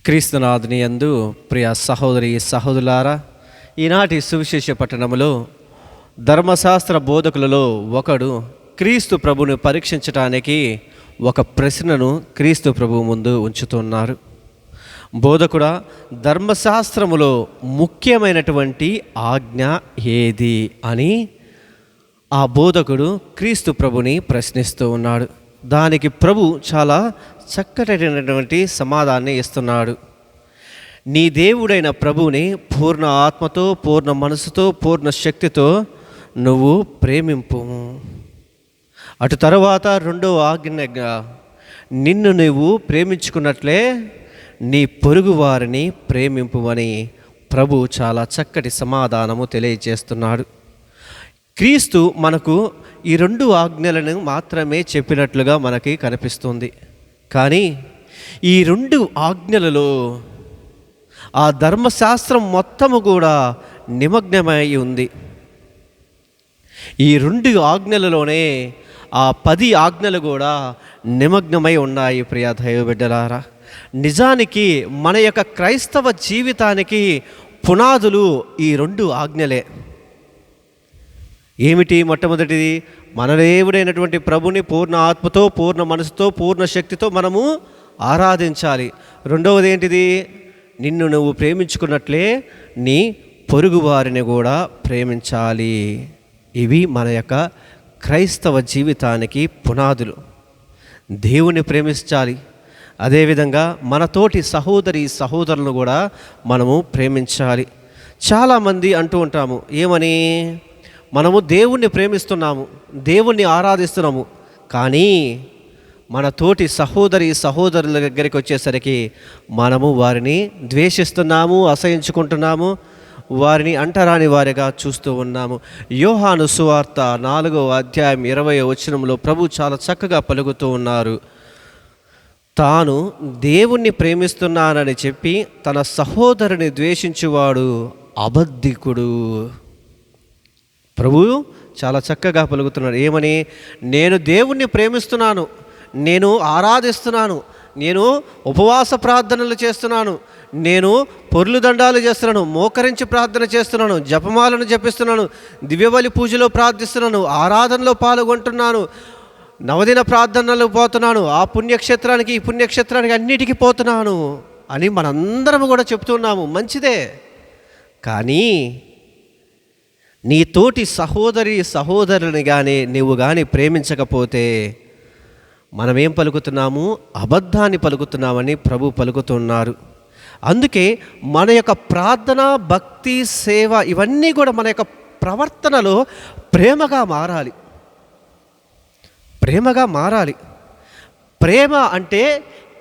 క్రీస్తునాథుని యందు ప్రియ సహోదరి సహోదరులారా, ఈనాటి సువిశేష పట్టణములో ధర్మశాస్త్ర బోధకులలో ఒకడు క్రీస్తు ప్రభుని పరీక్షించటానికి ఒక ప్రశ్నను క్రీస్తు ప్రభు ముందు ఉంచుతున్నారు. బోధకుడా, ధర్మశాస్త్రములో ముఖ్యమైనటువంటి ఆజ్ఞ ఏది అని ఆ బోధకుడు క్రీస్తు ప్రభుని ప్రశ్నిస్తూ ఉన్నాడు. దానికి ప్రభు చాలా చక్కటైనటువంటి సమాధానాన్ని ఇస్తున్నాడు. నీ దేవుడైన ప్రభువుని పూర్ణ ఆత్మతో, పూర్ణ మనసుతో, పూర్ణ శక్తితో నువ్వు ప్రేమింపు. అటు తరువాత రెండవ ఆజ్ఞగా నిన్ను నువ్వు ప్రేమించుకున్నట్లే నీ పొరుగు వారిని ప్రేమింపుమని ప్రభు చాలా చక్కటి సమాధానము తెలియజేస్తున్నాడు. క్రీస్తు మనకు ఈ రెండు ఆజ్ఞలను మాత్రమే చెప్పినట్లుగా మనకి కనిపిస్తుంది. కానీ ఈ రెండు ఆజ్ఞలలో ఆ ధర్మశాస్త్రం మొత్తము కూడా నిమగ్నమై ఉంది. ఈ రెండు ఆజ్ఞలలోనే ఆ 10 ఆజ్ఞలు కూడా నిమగ్నమై ఉన్నాయి. ప్రియ దైవ బిడ్డలారా, నిజానికి మన యొక్క క్రైస్తవ జీవితానికి పునాదులు ఈ 2 ఆజ్ఞలే. ఏమిటి? మొట్టమొదటిది, మన దేవుడైనటువంటి ప్రభుని పూర్ణ ఆత్మతో, పూర్ణ మనసుతో, పూర్ణ శక్తితో మనము ఆరాధించాలి. రెండవది ఏంటిది? నిన్ను నువ్వు ప్రేమించుకున్నట్లే నీ పొరుగు వారిని కూడా ప్రేమించాలి. ఇవి మన యొక్క క్రైస్తవ జీవితానికి పునాదులు. దేవుని ప్రేమించాలి, అదేవిధంగా మనతోటి సహోదరి సహోదరులను కూడా మనము ప్రేమించాలి. చాలామంది అంటూ ఉంటాము, ఏమని? మనము దేవుణ్ణి ప్రేమిస్తున్నాము, దేవుణ్ణి ఆరాధిస్తున్నాము, కానీ మన తోటి సహోదరి సహోదరుల దగ్గరికి వచ్చేసరికి మనము వారిని ద్వేషిస్తున్నాము, అసహించుకుంటున్నాము, వారిని అంటరాని వారిగా చూస్తూ ఉన్నాము. యోహాను సువార్త 4వ అధ్యాయం 20వ వచనంలో ప్రభు చాలా చక్కగా పలుకుతూ ఉన్నారు. తాను దేవుణ్ణి ప్రేమిస్తున్నానని చెప్పి తన సహోదరుని ద్వేషించువాడు అబద్ధికుడు. ప్రభు చాలా చక్కగా పలుకుతున్నాడు. ఏమని? నేను దేవుణ్ణి ప్రేమిస్తున్నాను, నేను ఆరాధిస్తున్నాను, నేను ఉపవాస ప్రార్థనలు చేస్తున్నాను, నేను పొర్లు దండాలు చేస్తున్నాను, మోకరించి ప్రార్థన చేస్తున్నాను, జపమాలను జపిస్తున్నాను, దివ్యబలి పూజలో ప్రార్థిస్తున్నాను, ఆరాధనలో పాల్గొంటున్నాను, నవదిన ప్రార్థనలు పోతున్నాను, ఆ పుణ్యక్షేత్రానికి ఈ పుణ్యక్షేత్రానికి అన్నిటికీ పోతున్నాను అని మనందరం కూడా చెప్తున్నాము. మంచిదే. కానీ నీ తోటి సహోదరి సహోదరుని కానీ నువ్వు కానీ ప్రేమించకపోతే మనమేం పలుకుతున్నాము? అబద్ధాన్ని పలుకుతున్నామని ప్రభు పలుకుతున్నారు. అందుకే మన యొక్క ప్రార్థన, భక్తి, సేవ ఇవన్నీ కూడా మన యొక్క ప్రవర్తనలో ప్రేమగా మారాలి. ప్రేమగా మారాలి. ప్రేమ అంటే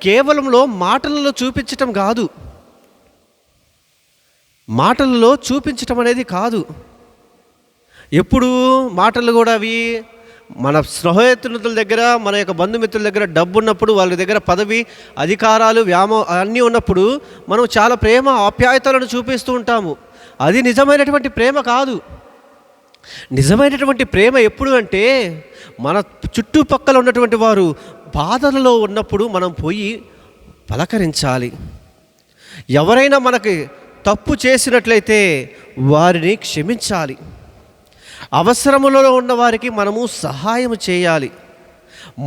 కేవలంలో మాటలలో చూపించటం కాదు, మాటలలో చూపించటం అనేది కాదు. ఎప్పుడు మాటలు కూడా అవి మన స్నేహితుల దగ్గర, మన యొక్క బంధుమిత్రుల దగ్గర డబ్బు ఉన్నప్పుడు, వాళ్ళ దగ్గర పదవి, అధికారాలు, అన్నీ ఉన్నప్పుడు మనం చాలా ప్రేమ ఆప్యాయతలను చూపిస్తూ ఉంటాము. అది నిజమైనటువంటి ప్రేమ కాదు. నిజమైనటువంటి ప్రేమ ఎప్పుడు అంటే మన చుట్టుపక్కల ఉన్నటువంటి వారు బాధలలో ఉన్నప్పుడు మనం పోయి పలకరించాలి. ఎవరైనా మనకి తప్పు చేసినట్లయితే వారిని క్షమించాలి. అవసరములలో ఉన్న వారికి మనము సహాయం చేయాలి.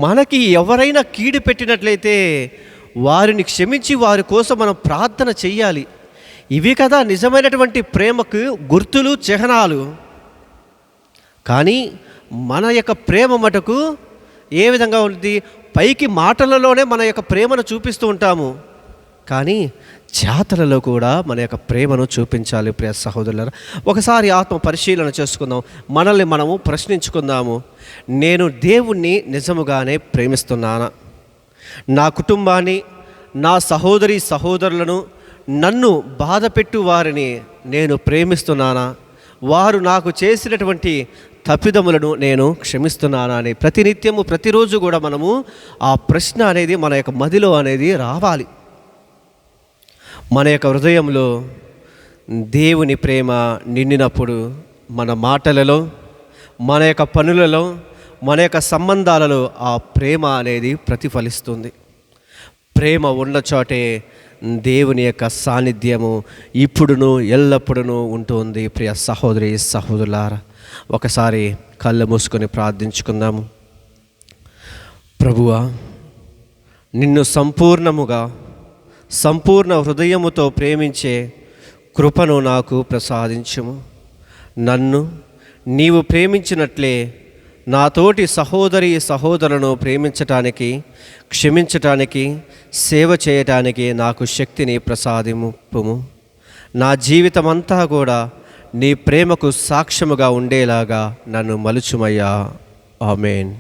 మనకి ఎవరైనా కీడు పెట్టినట్లయితే వారిని క్షమించి వారి కోసం మనం ప్రార్థన చేయాలి. ఇవి కదా నిజమైనటువంటి ప్రేమకు గుర్తులు, చిహ్నాలు. కానీ మన యొక్క ప్రేమ మటుకు ఏ విధంగా ఉంటుంది? పైకి మాటలలోనే మన యొక్క ప్రేమను చూపిస్తూ ఉంటాము, కానీ చేతలలో కూడా మన యొక్క ప్రేమను చూపించాలి. ప్రియ సహోదరులారా, ఒకసారి ఆత్మ పరిశీలన చేసుకుందాం, మనల్ని మనము ప్రశ్నించుకుందాము. నేను దేవుణ్ణి నిజముగానే ప్రేమిస్తున్నానా? నా కుటుంబాన్ని, నా సహోదరి సహోదరులను, నన్ను బాధపెట్టు వారిని నేను ప్రేమిస్తున్నానా? వారు నాకు చేసినటువంటి తప్పిదములను నేను క్షమిస్తున్నానా అని ప్రతినిత్యము, ప్రతిరోజు కూడా మనము ఆ ప్రశ్న అనేది మన యొక్క మదిలో అనేది రావాలి. మన యొక్క హృదయంలో దేవుని ప్రేమ నిండినప్పుడు మన మాటలలో, మన యొక్క పనులలో, మన యొక్క సంబంధాలలో ఆ ప్రేమ అనేది ప్రతిఫలిస్తుంది. ప్రేమ ఉన్న చోటే దేవుని యొక్క సాన్నిధ్యము ఇప్పుడును ఎల్లప్పుడూ ఉంటుంది. ప్రియ సహోదరి సహోదరులారా, ఒకసారి కళ్ళు మూసుకొని ప్రార్థించుకుందాము. ప్రభువా, నిన్ను సంపూర్ణ హృదయముతో ప్రేమించే కృపను నాకు ప్రసాదించుము. నన్ను నీవు ప్రేమించినట్లే నాతోటి సహోదరులను ప్రేమించటానికి, క్షమించటానికి, సేవ చేయటానికి నాకు శక్తిని ప్రసాదింపుము. నా జీవితమంతా కూడా నీ ప్రేమకు సాక్ష్యముగా ఉండేలాగా నన్ను మలుచుమయ్యా. ఆమేన్.